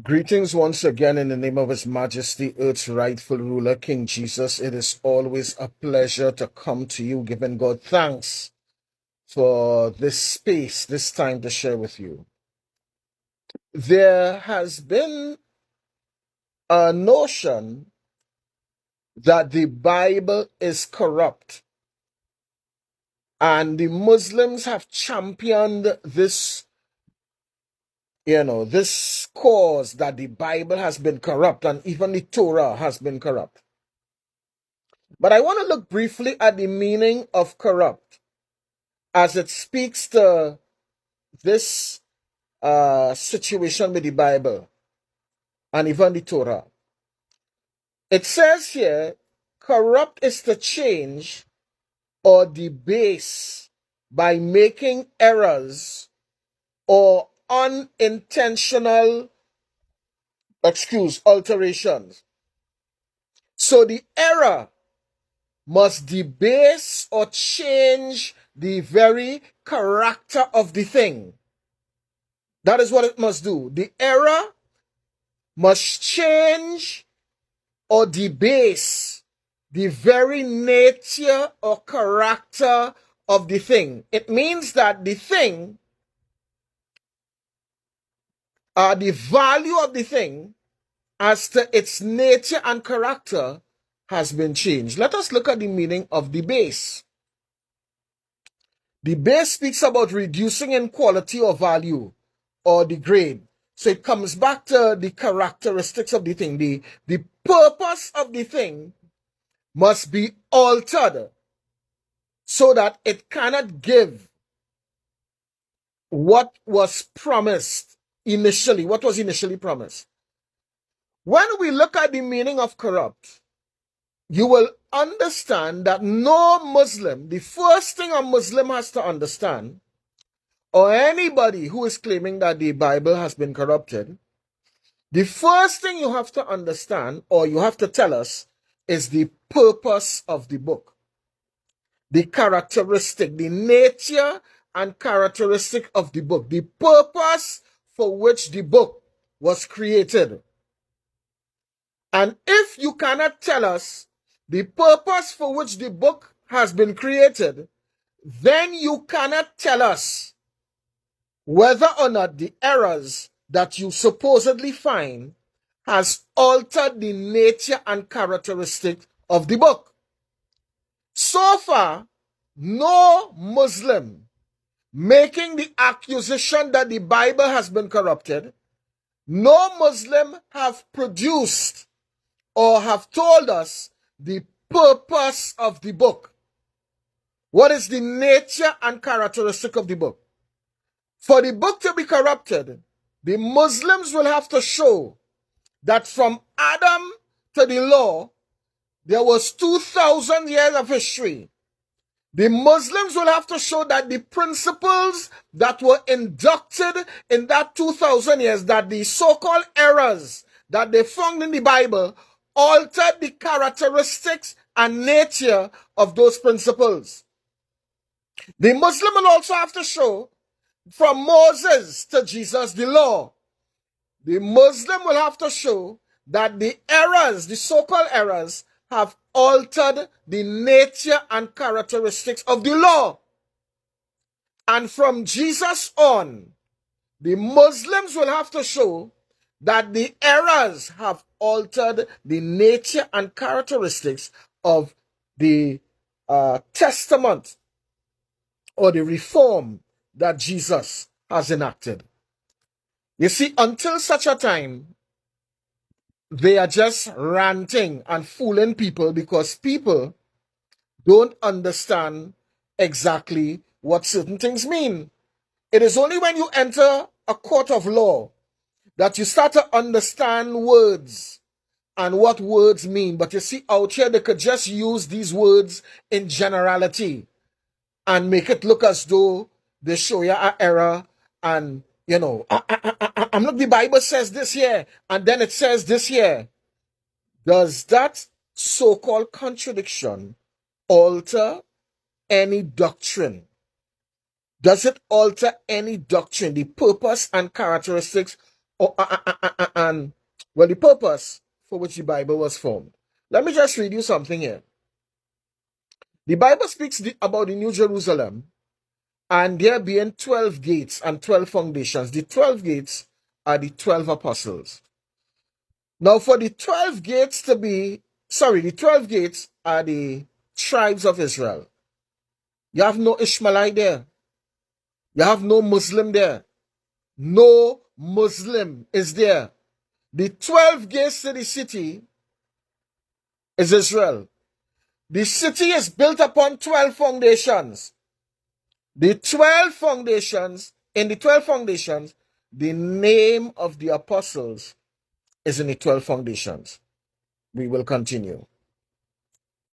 Greetings once again in the name of His Majesty, Earth's rightful ruler, King Jesus. It is always a pleasure to come to you, giving God thanks for this space, this time to share with you. There has been a notion that the Bible is corrupt, and the Muslims have championed this cause that the Bible has been corrupt, and even the Torah has been corrupt. But I want to look briefly at the meaning of corrupt as it speaks to this situation with the Bible and even the Torah. It says here, corrupt is to change or debase by making errors or unintentional, alterations. So the error must debase or change the very character of the thing. That is what it must do. The error must change or debase the very nature or character of the thing. It means that the thing, the value of the thing as to its nature and character has been changed. Let us look at the meaning of debase. The base speaks about reducing in quality or value or degrade. So it comes back to the characteristics of the thing. The purpose of the thing must be altered so that it cannot give what was promised initially, what was initially promised. When we look at the meaning of corrupt, you will understand that no Muslim, the first thing a Muslim has to understand, or anybody who is claiming that the Bible has been corrupted, the first thing you have to understand, or you have to tell us, is the purpose of the book. The characteristic, the nature and characteristic of the book, the purpose for which the book was created. And if you cannot tell us the purpose for which the book has been created, then you cannot tell us whether or not the errors that you supposedly find has altered the nature and characteristic of the book. So far, no Muslim making the accusation that the Bible has been corrupted, no Muslim have produced or have told us the purpose of the book. What is the nature and characteristic of the book? For the book to be corrupted, the Muslims will have to show that from Adam to the law, there was 2,000 years of history. The Muslims will have to show that the principles that were inducted in that 2,000 years, that the so-called errors that they found in the Bible, altered the characteristics and nature of those principles. The Muslim will also have to show from Moses to Jesus, the law. The Muslim will have to show that the errors, the so-called errors, have altered the nature and characteristics of the law. And from Jesus on, the Muslims will have to show that the errors have altered the nature and characteristics of the testament or the reform that Jesus has enacted. You see, until such a time, they are just ranting and fooling people because people don't understand exactly what certain things mean. It is only when you enter a court of law that you start to understand words and what words mean. But you see, out here, they could just use these words in generality and make it look as though they show you an error. And, I'm look, the Bible says this here, and then it says this here. Does that so-called contradiction alter any doctrine? Does it alter any doctrine, the purpose and characteristics and, well, the purpose for which the Bible was formed. Let me just read you something here. The Bible speaks about the New Jerusalem and there being 12 gates and 12 foundations. The 12 gates are the 12 apostles. Now, for the 12 gates the 12 gates are the tribes of Israel. You have no Ishmaelite there. You have no Muslim there. No Muslim is there. The 12 gates to the city is Israel. The city is built upon 12 foundations. In the 12 foundations, the name of the apostles is in the 12 foundations. We will continue.